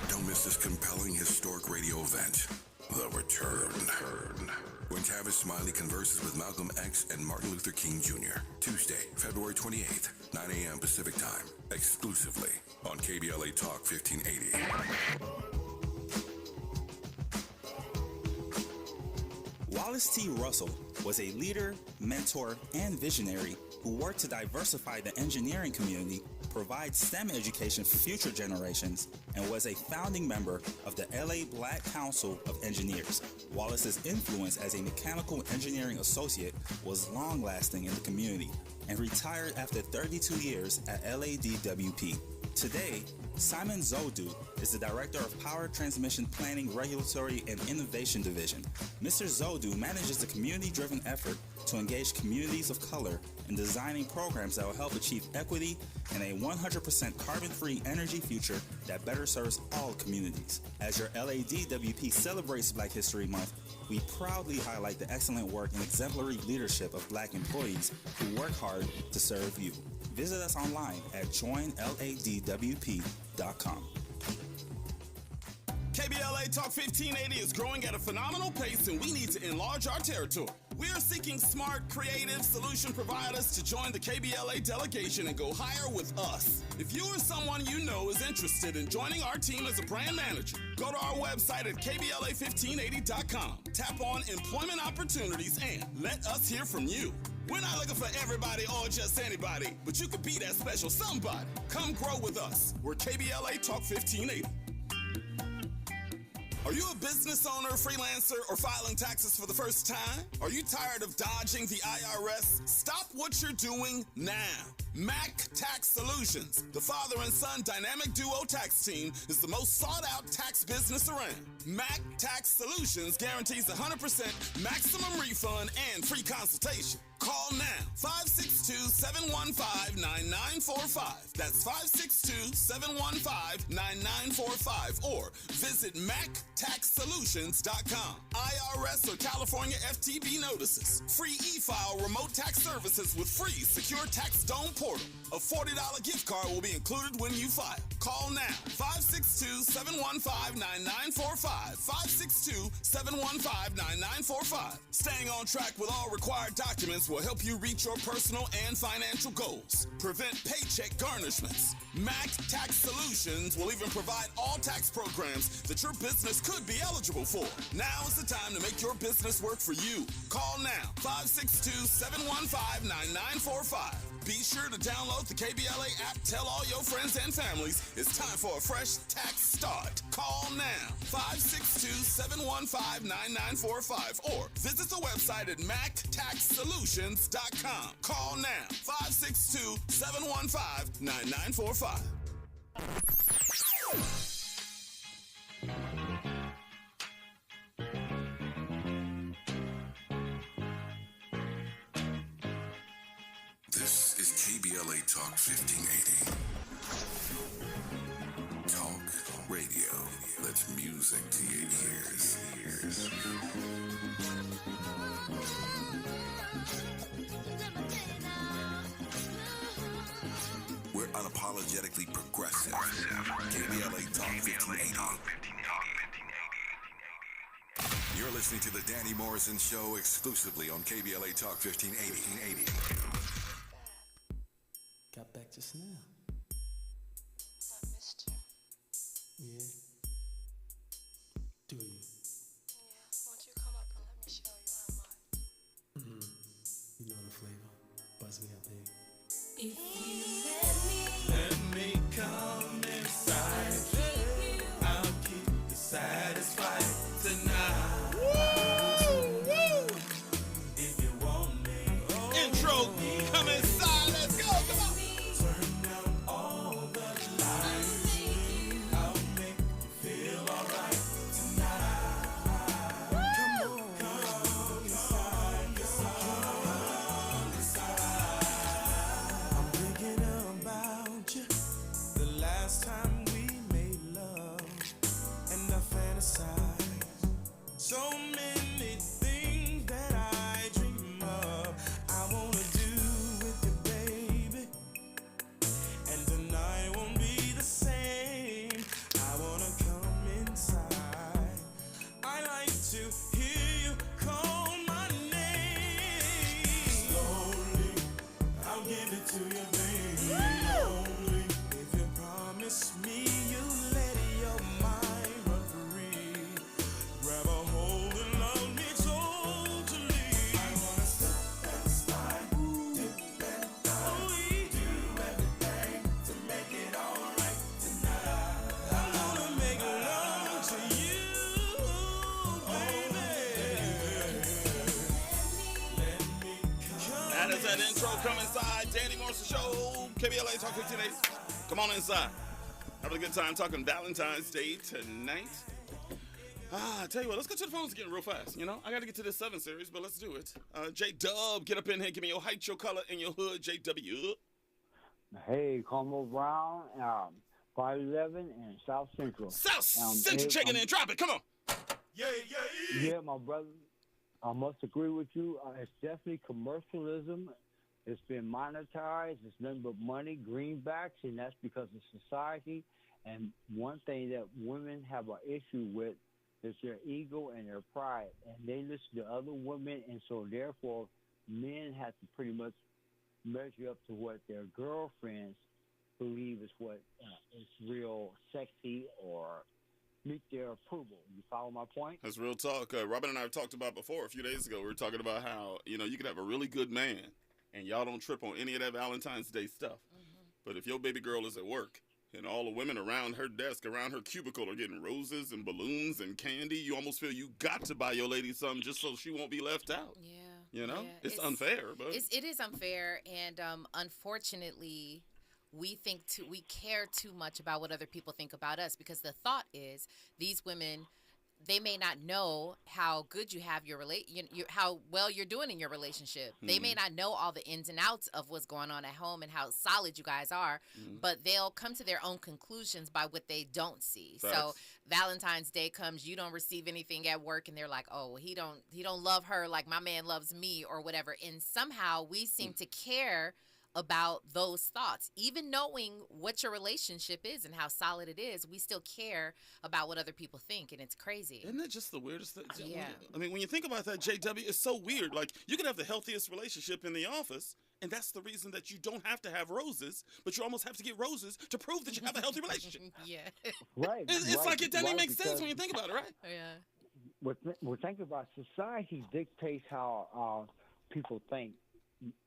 Don't miss this compelling historic radio event, The Return. When Tavis Smiley converses with Malcolm X and Martin Luther King Jr. Tuesday, February 28th, 9 a.m. Pacific Time, exclusively on KBLA Talk 1580. Wallace T. Russell was a leader, mentor, and visionary who worked to diversify the engineering community, provide STEM education for future generations, and was a founding member of the LA Black Council of Engineers. Wallace's influence as a mechanical engineering associate was long-lasting in the community and retired after 32 years at LADWP. Today, Simon Zodu is the Director of Power Transmission Planning, Regulatory, and Innovation Division. Mr. Zodu manages the community-driven effort to engage communities of color in designing programs that will help achieve equity and a 100% carbon-free energy future that better serves all communities. As your LADWP celebrates Black History Month, we proudly highlight the excellent work and exemplary leadership of Black employees who work hard to serve you. Visit us online at joinladwp.com. KBLA Talk 1580 is growing at a phenomenal pace, and we need to enlarge our territory. We are seeking smart, creative solution providers to join the KBLA delegation and go higher with us. If you or someone you know is interested in joining our team as a brand manager, go to our website at KBLA1580.com. Tap on employment opportunities and let us hear from you. We're not looking for everybody or just anybody, but you could be that special somebody. Come grow with us. We're KBLA Talk 1580. Are you a business owner, freelancer, or filing taxes for the first time? Are you tired of dodging the IRS? Stop what you're doing now. Mac Tax Solutions, the father and son dynamic duo tax team, is the most sought-out tax business around. Mac Tax Solutions guarantees 100% maximum refund and free consultation. Call now, 562-715-9945. That's 562-715-9945. Or visit MacTaxSolutions.com. IRS or California FTB notices. Free e-file remote tax services with free secure tax dome portal. A $40 gift card will be included when you file. Call now, 562-715-9945. 562-715-9945. Staying on track with all required documents will help you reach your personal and financial goals. Prevent paycheck garnishments. Mac Tax Solutions will even provide all tax programs that your business could be eligible for. Now is the time to make your business work for you. Call now, 562-715-9945. Be sure to download the KBLA app. Tell all your friends and families it's time for a fresh tax start. Call now, 562-715-9945, or visit the website at MacTaxSolutions.com. Call now, 562-715-9945. This is KBLA Talk 1580. Talk radio. That's music to your ears. We're unapologetically progressive. KBLA Talk 1580. You're listening to the Danny Morrison Show exclusively on KBLA Talk 1580. Got back just now. I missed you. Yeah. Do you? Yeah. Won't you come up and let me show you how much? You know the flavor. Buzz me up, baby. If you let me come inside. I'll keep you satisfied tonight. If you want me. Intro, come inside. Let's go. Come on. Turn down all the lights. I'll make you feel alright tonight. Come inside. I'm thinking about you. The last time we made love, and I fantasize. So many things that I dream of. I wanna do with you, baby. And tonight won't be the same. I wanna come inside. I like to hear you call my name. Slowly, I'll give it to you, baby. Only if you promise me you'll let your mind run free. Grab a hold and love me totally. I wanna step and slide, dip and dive, do everything to make it alright tonight. I wanna make love to you, baby. Let me come. That is that intro. Come inside. Danny Morrison Show. KBLA Talk 1580. Come on inside. Having a good time talking Valentine's Day tonight. I tell you what, let's go to the phones again real fast. You know, I got to get to this 7 series, but let's do it. J-Dub, get up in here. Give me your height, your color, and your hood. J-W. Hey, Como Brown, 5'11" and South Central. South Central, checking in. Drop it. Come on. Yeah, my brother, I must agree with you. It's definitely commercialism. It's been monetized. It's nothing but money, greenbacks, and that's because of society. And one thing that women have an issue with is their ego and their pride. And they listen to other women, and so therefore men have to pretty much measure up to what their girlfriends believe is what is real sexy or meet their approval. You follow my point? That's real talk. Robin and I have talked about before a few days ago. We were talking about how, you know, you could have a really good man and y'all don't trip on any of that Valentine's Day stuff. But if your baby girl is at work and all the women around her desk, around her cubicle are getting roses and balloons and candy, you almost feel you got to buy your lady something just so she won't be left out. Yeah. You know? Yeah. It's unfair. But it is unfair. And unfortunately, we care too much about what other people think about us, because the thought is these women they may not know how good you have how well you're doing in your relationship. They may not know all the ins and outs of what's going on at home and how solid you guys are, but they'll come to their own conclusions by what they don't see. Facts. So Valentine's Day comes, you don't receive anything at work, and they're like, oh, he don't love her like my man loves me or whatever. And somehow we seem to care about those thoughts. Even knowing what your relationship is and how solid it is, we still care about what other people think, and it's crazy. Isn't that just the weirdest thing? Yeah. I mean, when you think about that, JW, it's so weird. Like, you could have the healthiest relationship in the office, and that's the reason that you don't have to have roses, but you almost have to get roses to prove that you have a healthy relationship. Yeah. Right. It's like it doesn't right, make sense because when you think about it, right? Yeah. We're thinking about society dictates how people think,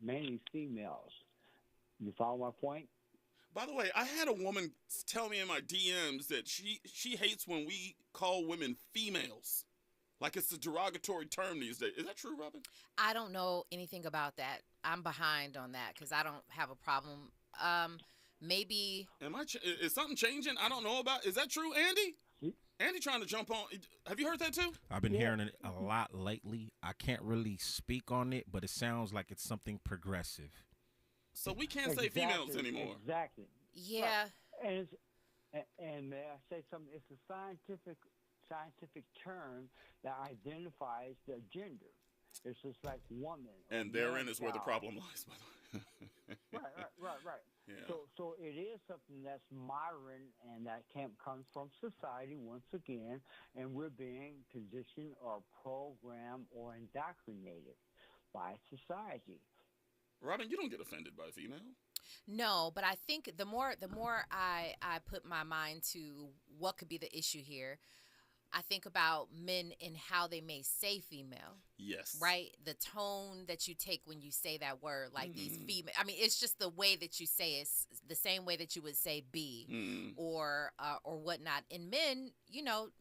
mainly females. You follow my point? By the way, I had a woman tell me in my DMs that she hates when we call women females. Like it's a derogatory term these days. Is that true, Robin? I don't know anything about that. I'm behind on that because I don't have a problem. Maybe. Is something changing? I don't know about. Is that true, Andy? Andy trying to jump on. Have you heard that too? I've been hearing it a lot lately. I can't really speak on it, but it sounds like it's something progressive. So we can't say females anymore. Exactly. Yeah. And may I say something? It's a scientific term that identifies the gender. It's just like woman. And therein is where the problem lies, by the way. Right. Yeah. So it is something that's modern and that comes from society once again, and we're being conditioned or programmed or indoctrinated by society. Robin, you don't get offended by a female. No, but I think the more I put my mind to what could be the issue here, I think about men and how they may say female. Yes. Right? The tone that you take when you say that word, like these female. I mean, it's just the way that you say it, the same way that you would say B or whatnot. And men,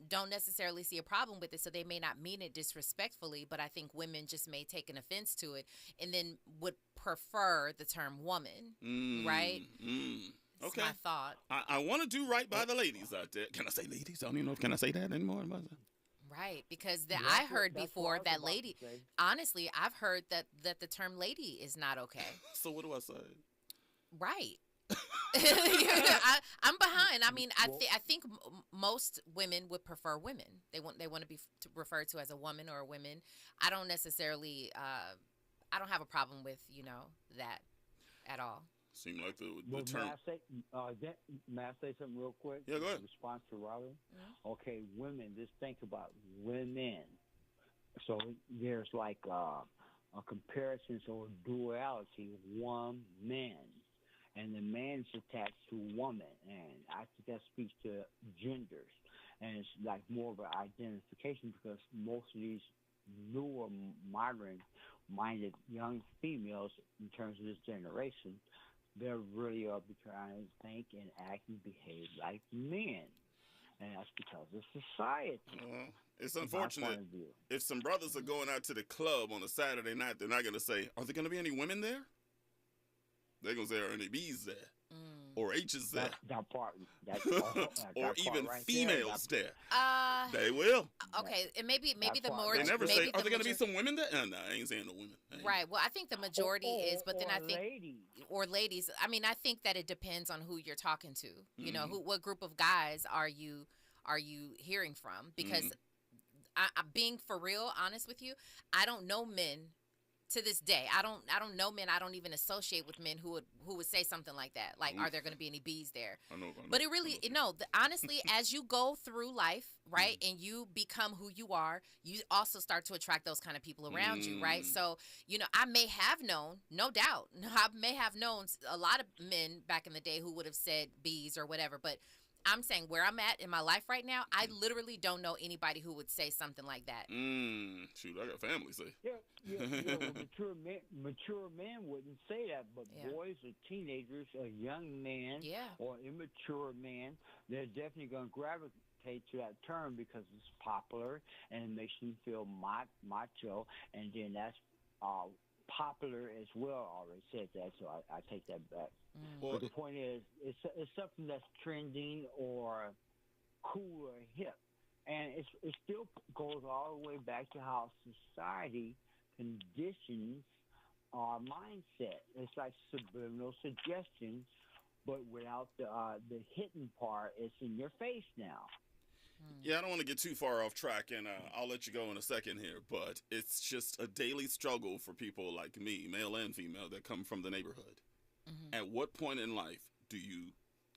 don't necessarily see a problem with it, so they may not mean it disrespectfully, but I think women just may take an offense to it and then would prefer the term woman, right? That's Okay. my thought. I want to do right by the ladies out there. Can I say ladies? I don't even know. Can I say that anymore? Right, because I heard before that lady. Honestly, I've heard that the term lady is not okay. So what do I say? Right. I'm behind. I mean, I think most women would prefer women. They want to be referred to as a woman or a women. I don't necessarily. I don't have a problem with that at all. Seem like the term. May I say something real quick? Yeah, go ahead. In response to Robin. Okay, women. Just think about women. So there's like a comparison, so a duality. One man, and the man's attached to woman, and I think that speaks to genders, and it's like more of an identification because most of these newer, modern-minded young females, in terms of this generation, they really are trying to think and act and behave like men. And that's because of society. It's unfortunate. If some brothers are going out to the club on a Saturday night, they're not going to say, are there going to be any women there? They're going to say, are any B's there? Or H's there? That part. Or even right females there. They will. Okay, and maybe the more. They never say, are there going to be major- some women there? No, I ain't saying no women. Right. Well, I think the majority is, but then I think ladies. Or ladies. I mean, I think that it depends on who you're talking to. You know, what group of guys are you hearing from? Because I being for real honest with you, I don't know men to this day. I don't know men. I don't even associate with men who would say something like that. Like, are there going to be any bees there? I know. But it really, honestly, as you go through life, right, and you become who you are, you also start to attract those kind of people around you, right? So, I may have known, no doubt, I may have known a lot of men back in the day who would have said bees or whatever, but I'm saying where I'm at in my life right now, I literally don't know anybody who would say something like that. Shoot, I got family say. Yeah, mature men wouldn't say that, but boys or teenagers, a young man or immature man, they're definitely going to gravitate to that term because it's popular and it makes them feel macho, and then that's popular as well. I already said that, so I take that back. But the point is, it's something that's trending or cool or hip, And it still goes all the way back to how society conditions our mindset. It's like subliminal suggestions, but without the hitting part. It's in your face now. Yeah, I don't want to get too far off track, and I'll let you go in a second here, but it's just a daily struggle for people like me, male and female, that come from the neighborhood. At what point in life do you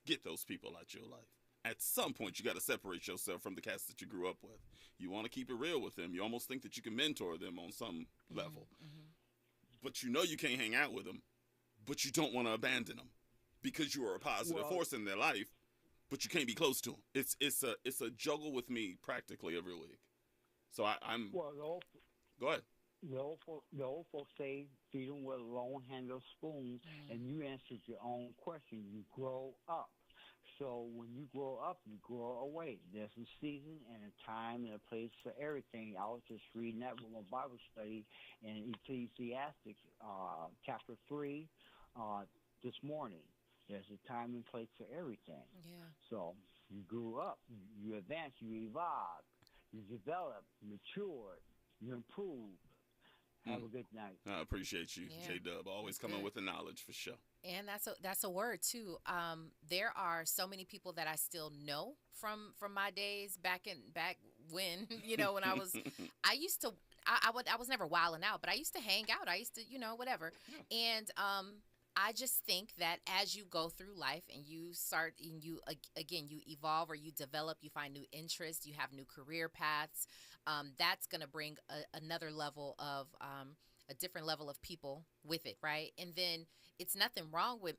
get those people out your life? At some point, you got to separate yourself from the cats that you grew up with. You want to keep it real with them. You almost think that you can mentor them on some level. But you know you can't hang out with them, but you don't want to abandon them because you are a positive force in their life. But you can't be close to them. It's a juggle with me practically every week. So I'm. Well, go ahead. The old folks say, feed them with a long-handled spoon, and you answered your own question. You grow up. So when you grow up, you grow away. There's a season and a time and a place for everything. I was just reading that with my Bible study in Ecclesiastes chapter 3 this morning. There's a time and place for everything. Yeah. So you grew up, you advanced, you evolved, you developed, matured, you improved. Have a good night. I appreciate you, J-Dub. Always coming with the knowledge for sure. And that's a word too. There are so many people that I still know from my days back when when I was I used to I was never wilding out, but I used to hang out. I used to whatever. And I just think that as you go through life and you start and you evolve or you develop, you find new interests, you have new career paths, that's going to bring another level of a different level of people with it, right? And then it's nothing wrong with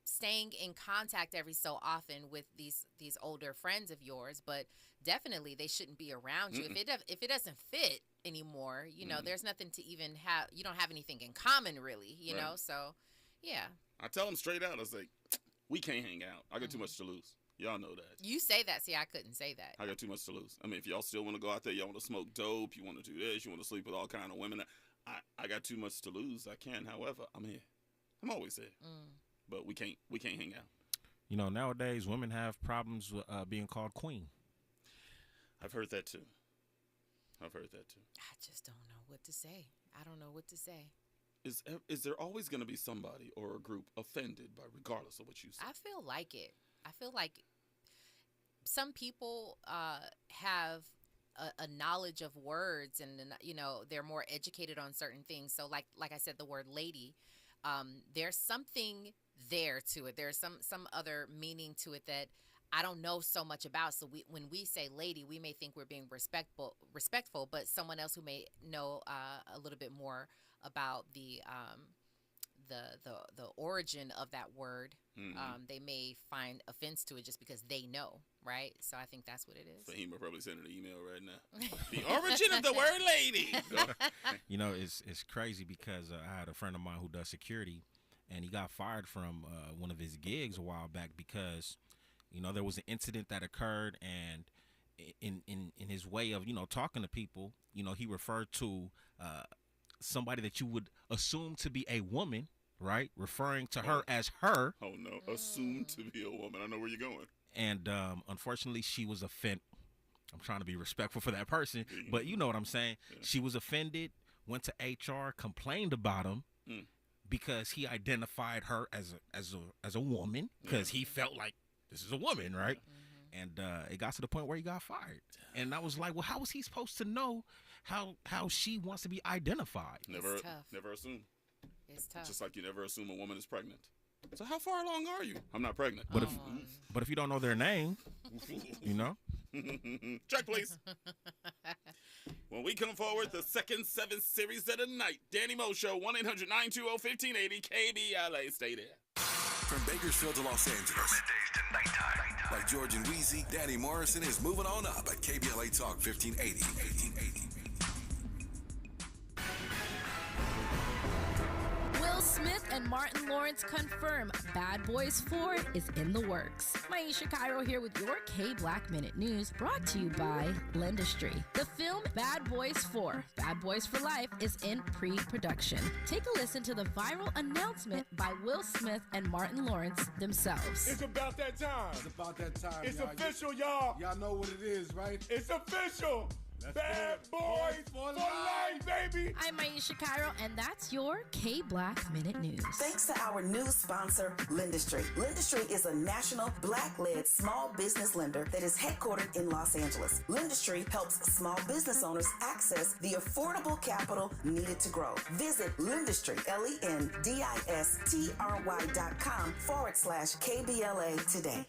staying in contact every so often with these older friends of yours, but definitely they shouldn't be around you. If it doesn't fit anymore, there's nothing to even have. You don't have anything in common really, you know. So yeah. I tell them straight out. I say, we can't hang out. I got too much to lose. Y'all know that. You say that. See, I couldn't say that. I got too much to lose. I mean, if y'all still want to go out there, y'all want to smoke dope, you want to do this, you want to sleep with all kind of women, I got too much to lose. I can. However, I'm here. I'm always here. But we can't hang out. Nowadays women have problems with being called queen. I've heard that too. I just don't know what to say. I don't know what to say. Is there always going to be somebody or a group offended by regardless of what you say? I feel like it. I feel like some people have a knowledge of words, and they're more educated on certain things. So like I said, the word lady, there's something there to it. There's some other meaning to it that I don't know so much about. So when we say lady, we may think we're being respectful, but someone else who may know a little bit more about the origin of that word, they may find offense to it just because they know, right? So I think that's what it is. Fahima probably sending an email right now. The origin of the word lady. It's crazy because I had a friend of mine who does security, and he got fired from one of his gigs a while back because there was an incident that occurred, and in his way of talking to people, he referred to somebody that you would assume to be a woman, right? Referring to her as her. Oh no, assumed to be a woman. I know where you're going. And unfortunately, she was offended. I'm trying to be respectful for that person, but you know what I'm saying. Yeah. She was offended, went to HR, complained about him because he identified her as a woman because he felt like this is a woman, right? And it got to the point where he got fired. And I was like, well, how was he supposed to know how she wants to be identified? Never assume. It's tough. Just like you never assume a woman is pregnant. So how far along are you? I'm not pregnant. But if you don't know their name, Check, please. When we come forward, the second 7 series of the night. Danny Mo Show, 1-800-920-1580, KBLA. Stay there. From Bakersfield to Los Angeles. From middays to nighttime. Like George and Wheezy, Danny Morrison is moving on up at KBLA Talk 1580. Will Smith and Martin Lawrence confirm Bad Boys 4 is in the works. Maisha Cairo here with your K-Black Minute News, brought to you by Lindustry. The film Bad Boys 4, Bad Boys for Life, is in pre-production. Take a listen to the viral announcement by Will Smith and Martin Lawrence themselves. It's about that time. It's about that time. It's y'all. official, y'all. Y'all know what it is, right? It's official. Bad Boys for life, baby. I'm Maisha Cairo, and that's your K-Black Minute News. Thanks to our new sponsor, Lindustry. Lindustry is a national Black-led small business lender that is headquartered in Los Angeles. Lindustry helps small business owners access the affordable capital needed to grow. Visit Lindustry, LENDISTRY.com/KBLA today.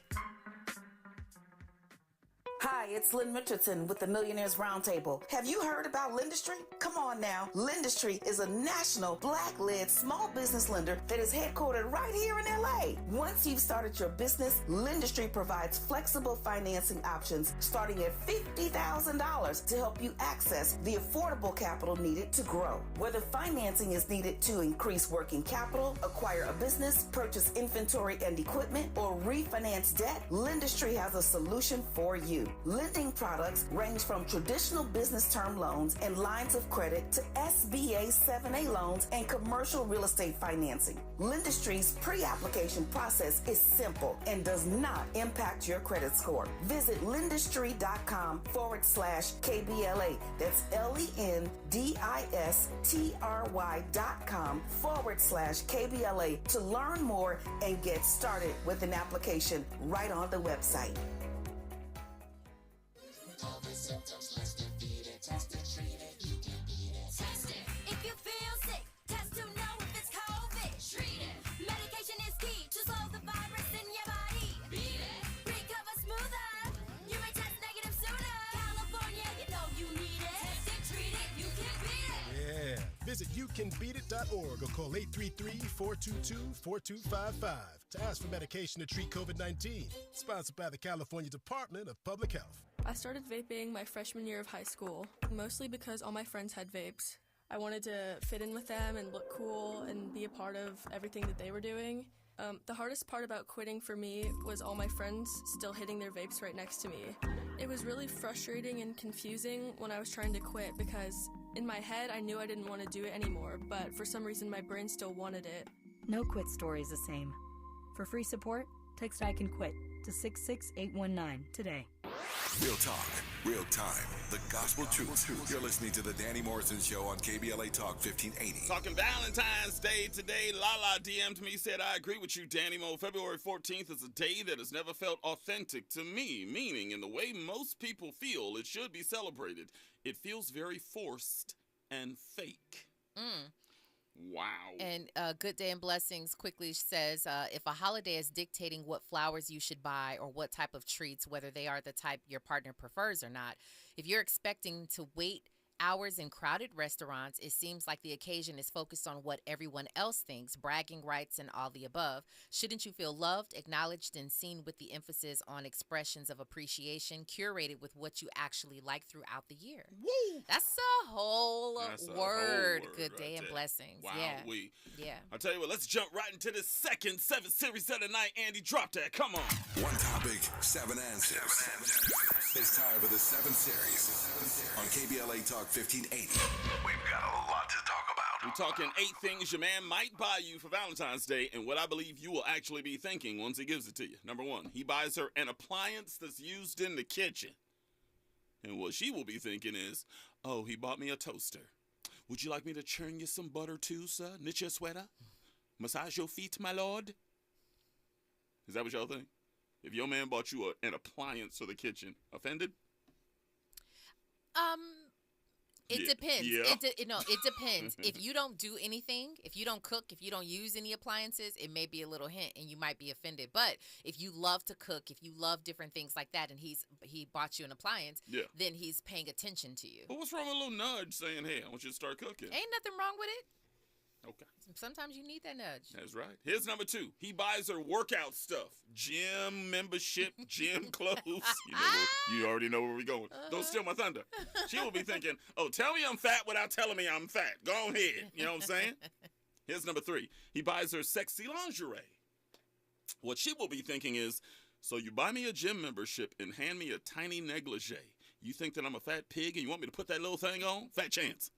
Hi, it's Lynn Richardson with the Millionaires Roundtable. Have you heard about Lindustry? Come on now. Lindustry is a national Black-led small business lender that is headquartered right here in LA. Once you've started your business, Lindustry provides flexible financing options starting at $50,000 to help you access the affordable capital needed to grow. Whether financing is needed to increase working capital, acquire a business, purchase inventory and equipment, or refinance debt, Lindustry has a solution for you. Lending products range from traditional business term loans and lines of credit to SBA 7A loans and commercial real estate financing. Lindustry's pre-application process is simple and does not impact your credit score. Visit Lindustry.com/KBLA. That's LENDISTRY.com/KBLA to learn more and get started with an application right on the website. All the symptoms, let's defeat it. Test it, treat it, you can beat it. Test it. If you feel sick, test to know if it's COVID. Treat it. Medication is key to slow the virus in your body. Beat it. Recover smoother. You may test negative sooner. California, you know you need it. Test it, treat it, you can beat it. Yeah. Visit youcanbeatit.org or call 833-422-4255 to ask for medication to treat COVID-19. Sponsored by the California Department of Public Health. I started vaping my freshman year of high school, mostly because all my friends had vapes. I wanted to fit in with them and look cool and be a part of everything that they were doing. The hardest part about quitting for me was all my friends still hitting their vapes right next to me. It was really frustrating and confusing when I was trying to quit because in my head I knew I didn't want to do it anymore, but for some reason my brain still wanted it. No quit story is the same. For free support, text I Can Quit to 66819 today. Real talk, real time, the gospel truth. You're listening to the Danny Morrison Show on KBLA Talk 1580. Talking Valentine's Day today. Lala DM'd me, said, I agree with you, Danny Mo. February 14th is a day that has never felt authentic to me, meaning in the way most people feel it should be celebrated. It feels very forced and fake. Wow. And Good Day and Blessings quickly says, if a holiday is dictating what flowers you should buy or what type of treats, whether they are the type your partner prefers or not, if you're expecting to wait hours in crowded restaurants, it seems like the occasion is focused on what everyone else thinks, bragging rights and all the above. Shouldn't you feel loved, acknowledged, and seen with the emphasis on expressions of appreciation, curated with what you actually like throughout the year? Woo! That's a whole word. Good Day and Blessings. Wow, yeah. Yeah. I'll tell you what, let's jump right into this second 7 series of the night. Andy, drop that. Come on. One topic, 7 answers. It's time for the 7 series on KBLA Talk 1580. We've got a lot to talk about. We're talking 8 things your man might buy you for Valentine's Day and what I believe you will actually be thinking once he gives it to you. Number 1, he buys her an appliance that's used in the kitchen. And what she will be thinking is, oh, he bought me a toaster. Would you like me to churn you some butter too, sir? Knit your sweater? Massage your feet, my lord? Is that what y'all think? If your man bought you an appliance for the kitchen, offended? It depends. Yeah. It depends. If you don't do anything, if you don't cook, if you don't use any appliances, it may be a little hint and you might be offended. But if you love to cook, if you love different things like that, and he bought you an appliance, then he's paying attention to you. But what's wrong with a little nudge saying, hey, I want you to start cooking? Ain't nothing wrong with it. Okay. Sometimes you need that nudge. That's right. Here's number 2. He buys her workout stuff. Gym membership, gym clothes. You already know where we're going. Don't steal my thunder. She will be thinking, oh, tell me I'm fat without telling me I'm fat. Go ahead. You know what I'm saying? Here's number 3. He buys her sexy lingerie. What she will be thinking is, so you buy me a gym membership and hand me a tiny negligee. You think that I'm a fat pig and you want me to put that little thing on? Fat chance.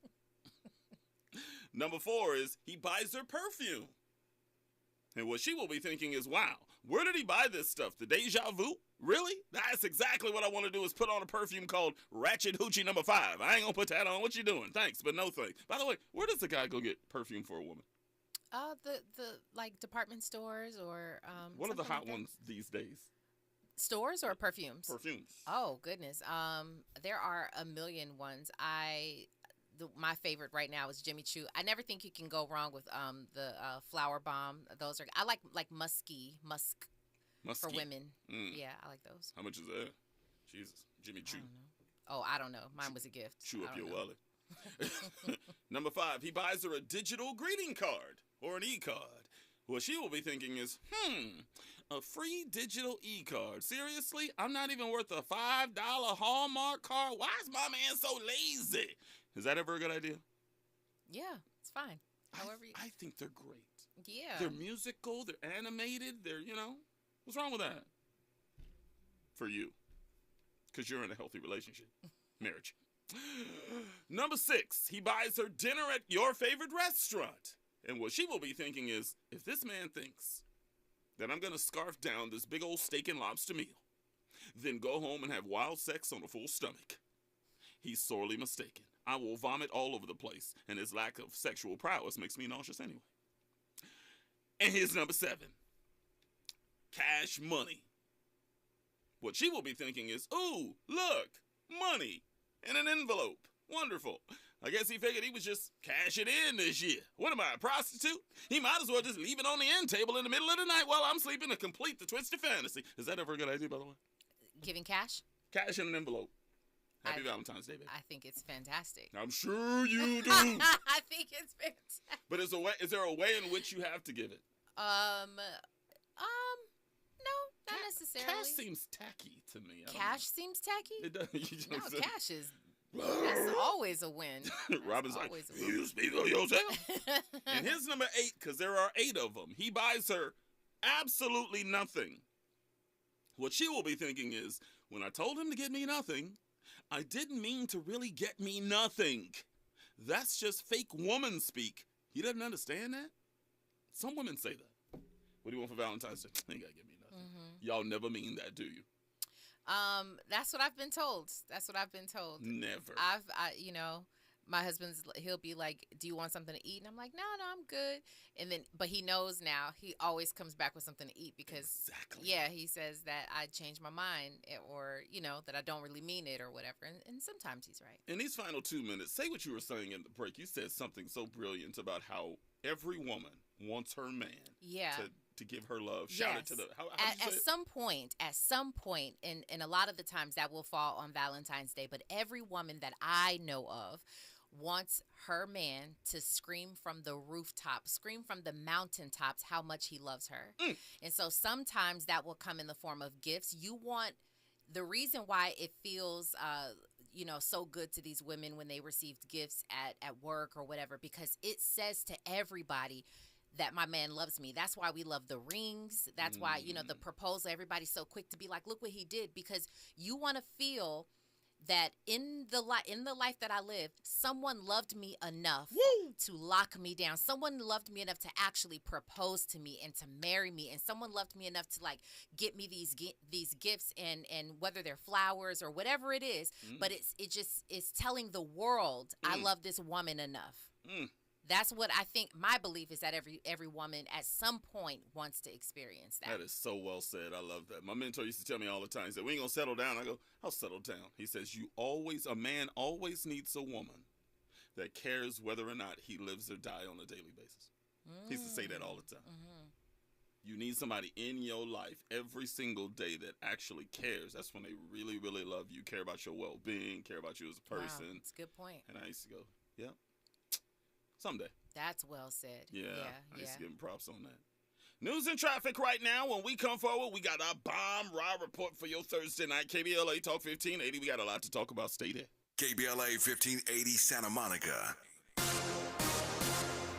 Number 4 is he buys her perfume. And what she will be thinking is, wow, where did he buy this stuff? The Deja Vu? Really? That's exactly what I want to do is put on a perfume called Ratchet Hoochie number 5. I ain't going to put that on. What you doing? Thanks, but no thanks. By the way, where does a guy go get perfume for a woman? The like department stores or what are the hot like ones these days? Stores or perfumes? Perfumes. Oh goodness. There are a million ones. My favorite right now is Jimmy Choo. I never think you can go wrong with the Flower Bomb. Those are I like musk for women. Yeah, I like those. How much is that? Jesus, Jimmy Choo. I don't know. Mine was a gift. Chew up your wallet. Number 5, he buys her a digital greeting card or an e-card. What she will be thinking is, a free digital e-card. Seriously? I'm not even worth a $5 Hallmark card? Why is my man so lazy? Is that ever a good idea? Yeah, it's fine. However, I think they're great. Yeah. They're musical, they're animated, what's wrong with that? For you. Because you're in a healthy relationship. Marriage. Number 6, he buys her dinner at your favorite restaurant. And what she will be thinking is, if this man thinks that I'm going to scarf down this big old steak and lobster meal, then go home and have wild sex on a full stomach, he's sorely mistaken. I will vomit all over the place, and his lack of sexual prowess makes me nauseous anyway. And here's number 7, cash money. What she will be thinking is, ooh, look, money in an envelope. Wonderful. I guess he figured he was just cash it in this year. What am I, a prostitute? He might as well just leave it on the end table in the middle of the night while I'm sleeping to complete the twisted fantasy. Is that ever a good idea, by the way? Giving cash? Cash in an envelope. Happy Valentine's Day, baby. I think it's fantastic. I'm sure you do. I think it's fantastic. But is there a way in which you have to give it? No, not necessarily. Cash seems tacky to me. Cash seems tacky? It does. No, cash is... That's always a win. Robin's like, you speak of yourself. And here's number 8, because there are 8 of them. He buys her absolutely nothing. What she will be thinking is, when I told him to get me nothing, I didn't mean to really get me nothing. That's just fake woman speak. He doesn't understand that? Some women say that. What do you want for Valentine's Day? You ain't got to give me nothing. Y'all never mean that, do you? That's what I've been told. Never. My he'll be like, do you want something to eat? And I'm like, no, I'm good. But he knows now, he always comes back with something to eat because, he says that I changed my mind or, that I don't really mean it or whatever. And sometimes he's right. In these final 2 minutes, say what you were saying in the break. You said something so brilliant about how every woman wants her man to give her love. Shout it to the... At some point, and a lot of the times that will fall on Valentine's Day, but every woman that I know of wants her man to scream from the rooftop, scream from the mountaintops how much he loves her. And so sometimes that will come in the form of gifts. The reason why it feels so good to these women when they received gifts at work or whatever, because it says to everybody that my man loves me. That's why we love the rings. That's why, the proposal, everybody's so quick to be like, look what he did, because you want to feel that in the life that I live, someone loved me enough to lock me down. Someone loved me enough to actually propose to me and to marry me. And someone loved me enough to get me these gifts and whether they're flowers or whatever it is. But it's telling the world I love this woman enough. That's what I think. My belief is that every woman at some point wants to experience that. That is so well said. I love that. My mentor used to tell me all the time, he said, we ain't gonna settle down. I go, I'll settle down. He says, a man always needs a woman that cares whether or not he lives or die on a daily basis. He used to say that all the time. You need somebody in your life every single day that actually cares. That's when they really, really love you, care about your well-being, care about you as a person. Wow, that's a good point. And I used to go, yeah. Someday. That's well said. Yeah, I used to give him props on that. News and traffic right now. When we come forward, we got our bomb raw report for your Thursday night. KBLA Talk 1580. We got a lot to talk about. Stay there. KBLA 1580 Santa Monica.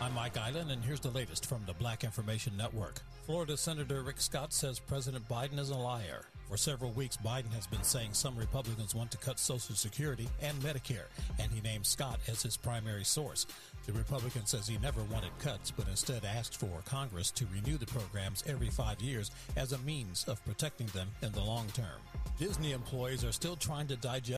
I'm Mike Island, and here's the latest from the Black Information Network. Florida Senator Rick Scott says President Biden is a liar. For several weeks, Biden has been saying some Republicans want to cut Social Security and Medicare, and he named Scott as his primary source. The Republican says he never wanted cuts, but instead asked for Congress to renew the programs every 5 years as a means of protecting them in the long term. Disney employees are still trying to digest